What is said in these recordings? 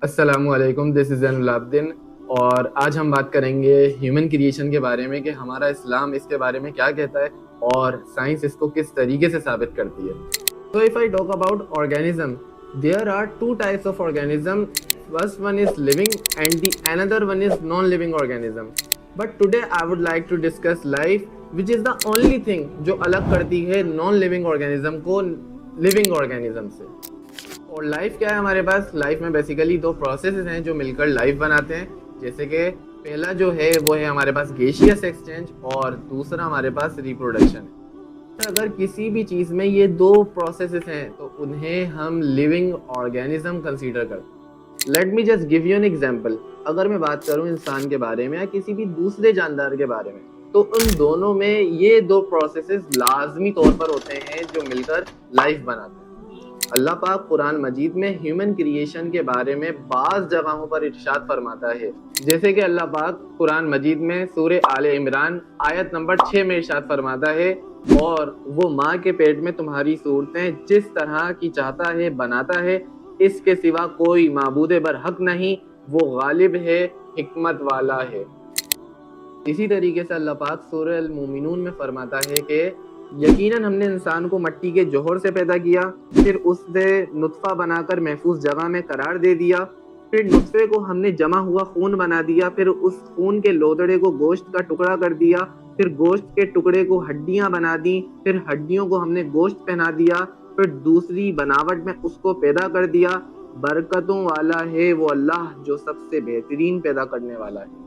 السلام علیکم، دس از زین العابدین اور آج ہم بات کریں گے ہیومن کریشن کے بارے میں کہ ہمارا اسلام اس کے بارے میں کیا کہتا ہے اور سائنس اس کو کس طریقے سے ثابت کرتی ہے. So if I talk about organism, there are two types of organism. First one is living and the another one is non-living organism. But today I would like to discuss life, which is the only thing جو الگ کرتی ہے non-living organism کو living organism سے. اور life کیا ہے ہمارے پاس؟ لائف میں بیسیکلی دو پروسیسز ہیں جو مل کر لائف بناتے ہیں. جیسے کہ پہلا جو ہے وہ ہے ہمارے پاس گیشیس ایکسچینج اور دوسرا ہمارے پاس ریپروڈکشن. اگر کسی بھی چیز میں یہ دو پروسیسز ہیں تو انہیں ہم لیونگ آرگینزم کنسیڈر کرتے ہیں. Let me just give you an example. اگر میں بات کروں انسان کے بارے میں یا کسی بھی دوسرے جاندار کے بارے میں تو ان دونوں میں یہ دو پروسیسز لازمی طور پر ہوتے ہیں جو مل کر لائف بناتے ہیں. اللہ پاک قرآن مجید میں ہیومن کریشن کے بارے میں بعض جگہوں پر ارشاد فرماتا ہے. جیسے کہ اللہ پاک قرآن مجید میں سورہ آل عمران آیت نمبر 6 میں ارشاد فرماتا ہے، اور وہ ماں کے پیٹ میں تمہاری صورتیں جس طرح کی چاہتا ہے بناتا ہے، اس کے سوا کوئی معبود برحق نہیں، وہ غالب ہے، حکمت والا ہے. اسی طریقے سے اللہ پاک سورہ المومنون میں فرماتا ہے کہ یقیناً ہم نے انسان کو مٹی کے جوہر سے پیدا کیا، پھر اس سے نطفہ بنا کر محفوظ جگہ میں قرار دے دیا، پھر نطفے کو ہم نے جمع ہوا خون بنا دیا، پھر اس خون کے لوتڑے کو گوشت کا ٹکڑا کر دیا، پھر گوشت کے ٹکڑے کو ہڈیاں بنا دیں، پھر ہڈیوں کو ہم نے گوشت پہنا دیا، پھر دوسری بناوٹ میں اس کو پیدا کر دیا. برکتوں والا ہے وہ اللہ جو سب سے بہترین پیدا کرنے والا ہے.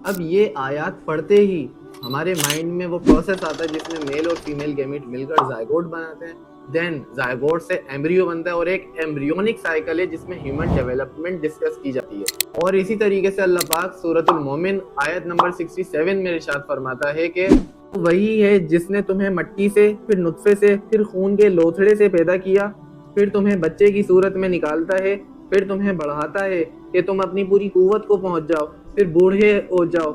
اب یہ آیات پڑھتے ہی ہمارے مائنڈ میں وہ پروسیس آتا ہے جس میں میل اور فیمیل گیمیٹ مل کر زائگوٹ بناتے ہیں. دین زائگوٹ سے ایمبریو بنتا ہے اور ایک ایمبریونک سائیکل ہے جس میں ہیومن ڈیولپمنٹ ڈسکس کی جاتی ہے. اور اسی طریقے سے اللہ پاک سورۃ المومن آیت نمبر 67 میں ارشاد فرماتا ہے کہ وہی ہے جس نے تمہیں مٹی سے، پھر نطفے سے، پھر خون کے لوتھڑے سے پیدا کیا، پھر تمہیں بچے کی صورت میں نکالتا ہے، پھر تمہیں بڑھاتا ہے کہ تم اپنی پوری قوت کو پہنچ جاؤ، پھر بوڑھے ہو جاؤ.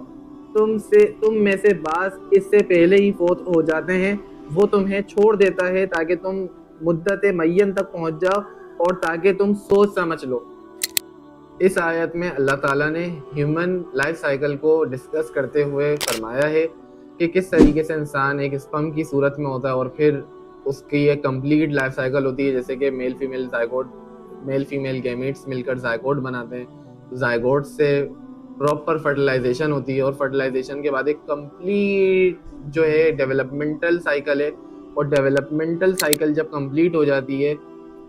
تم میں سے بعض اس سے پہلے ہی فوت ہو جاتے ہیں، وہ تمہیں چھوڑ دیتا ہے تاکہ تم مدت معین تک پہنچ جاؤ اور تاکہ تم سوچ سمجھ لو. اس آیت میں اللہ تعالیٰ نے ہیومن لائف سائیکل کو ڈسکس کرتے ہوئے فرمایا ہے کہ کس طریقے سے انسان ایک اسپرم کی صورت میں ہوتا ہے اور پھر اس کی ایک کمپلیٹ لائف سائیکل ہوتی ہے. جیسے کہ میل فیمیل گیمیٹس مل کر زائگوٹ بناتے ہیں، زائگوٹ سے پراپر فرٹیلائزیشن ہوتی ہے اور فرٹیلائزیشن کے بعد ایک کمپلیٹ جو ہے ڈیولپمنٹل سائیکل ہے. اور ڈیولپمنٹل سائیکل جب کمپلیٹ ہو جاتی ہے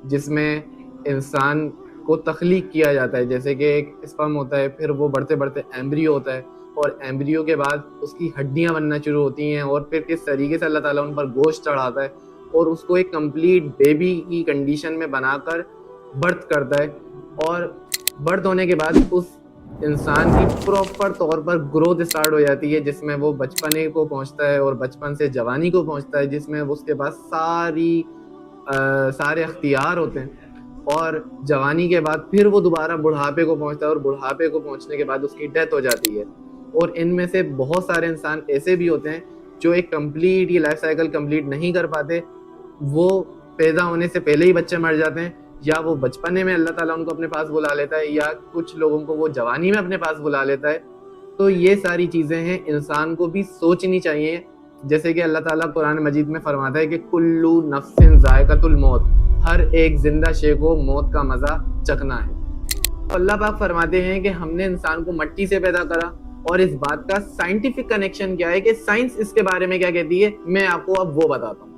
جس میں انسان کو تخلیق کیا جاتا ہے، جیسے کہ ایک اسپرم ہوتا ہے، پھر وہ بڑھتے بڑھتے ایمبریو ہوتا ہے اور ایمبریو کے بعد اس کی ہڈیاں بننا شروع ہوتی ہیں اور پھر کس طریقے سے اللہ تعالیٰ ان پر گوشت چڑھاتا ہے اور اس کو ایک کمپلیٹ بیبی کی کنڈیشن میں بنا کر برتھ کرتا ہے. اور برتھ ہونے کے بعد اس انسان کی پراپر طور پر گروتھ اسٹارٹ ہو جاتی ہے جس میں وہ بچپنے کو پہنچتا ہے اور بچپن سے جوانی کو پہنچتا ہے جس میں اس کے پاس سارے اختیار ہوتے ہیں. اور جوانی کے بعد پھر وہ دوبارہ بڑھاپے کو پہنچتا ہے اور بڑھاپے کو پہنچنے کے بعد اس کی ڈیتھ ہو جاتی ہے. اور ان میں سے بہت سارے انسان ایسے بھی ہوتے ہیں جو ایک کمپلیٹ یہ لائف سائیکل کمپلیٹ نہیں کر پاتے، وہ پیدا ہونے سے پہلے ہی بچے مر جاتے ہیں، یا وہ بچپنے میں اللہ تعالیٰ ان کو اپنے پاس بلا لیتا ہے، یا کچھ لوگوں کو وہ جوانی میں اپنے پاس بلا لیتا ہے. تو یہ ساری چیزیں ہیں انسان کو بھی سوچنی چاہیے. جیسے کہ اللہ تعالیٰ قرآن مجید میں فرماتا ہے کہ کلو نفس ذائقۃ الموت، ہر ایک زندہ شے کو موت کا مزہ چکھنا ہے. اللہ پاک فرماتے ہیں کہ ہم نے انسان کو مٹی سے پیدا کرا، اور اس بات کا سائنٹیفک کنیکشن کیا ہے کہ سائنس اس کے بارے میں کیا کہتی ہے میں آپ کو اب وہ بتاتا ہوں.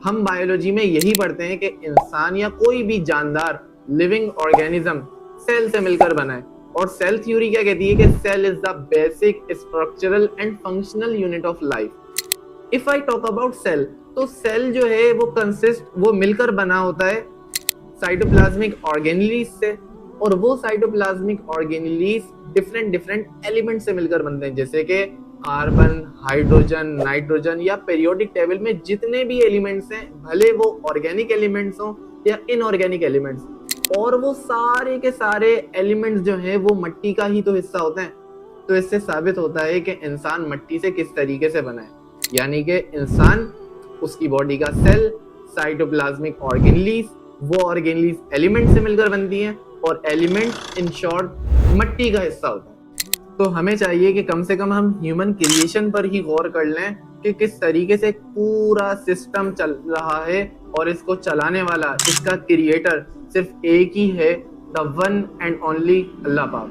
ہم بایولوجی میں یہی پڑھتے ہیں کہ انسان یا کوئی بھی جاندار لیونگ آرگینزم سیل سے مل کر بنا ہے. اور سیل تھیوری کیا کہتی ہے کہ cell is the basic structural and functional unit of life. If I talk about cell, تو سیل جو ہے وہ مل کر بنا ہوتا ہے سائٹوپلازمک آرگینیلیز سے، اور وہ سائٹوپلازمک آرگینیلیز ڈفرینٹ ایلیمنٹ سے مل کر بنتے ہیں، جیسے کہ کاربن، ہائیڈروجن، نائٹروجن، یا پیریوڈک ٹیبل میں جتنے بھی ایلیمنٹس ہیں، بھلے وہ آرگینک ایلیمنٹس ہوں یا ان آرگینک ایلیمنٹس، اور وہ سارے کے سارے ایلیمنٹس جو ہیں وہ مٹی کا ہی تو حصہ ہوتے ہیں. تو اس سے ثابت ہوتا ہے کہ انسان مٹی سے کس طریقے سے بنا ہے. یعنی کہ انسان، اس کی باڈی کا سیل، سائٹوپلازمک آرگینیلیز، وہ آرگینیلیز ایلیمنٹ سے مل کر بنتی ہیں، اور ایلیمنٹ ان شارٹ مٹی کا حصہ ہوتا ہے. تو ہمیں چاہیے کہ کم سے کم ہم ہیومن کریشن پر ہی غور کر لیں کہ کس طریقے سے پورا سسٹم چل رہا ہے اور اس کو چلانے والا، اس کا کریٹر صرف ایک ہی ہے، دا ون اینڈ اونلی اللہ پاک.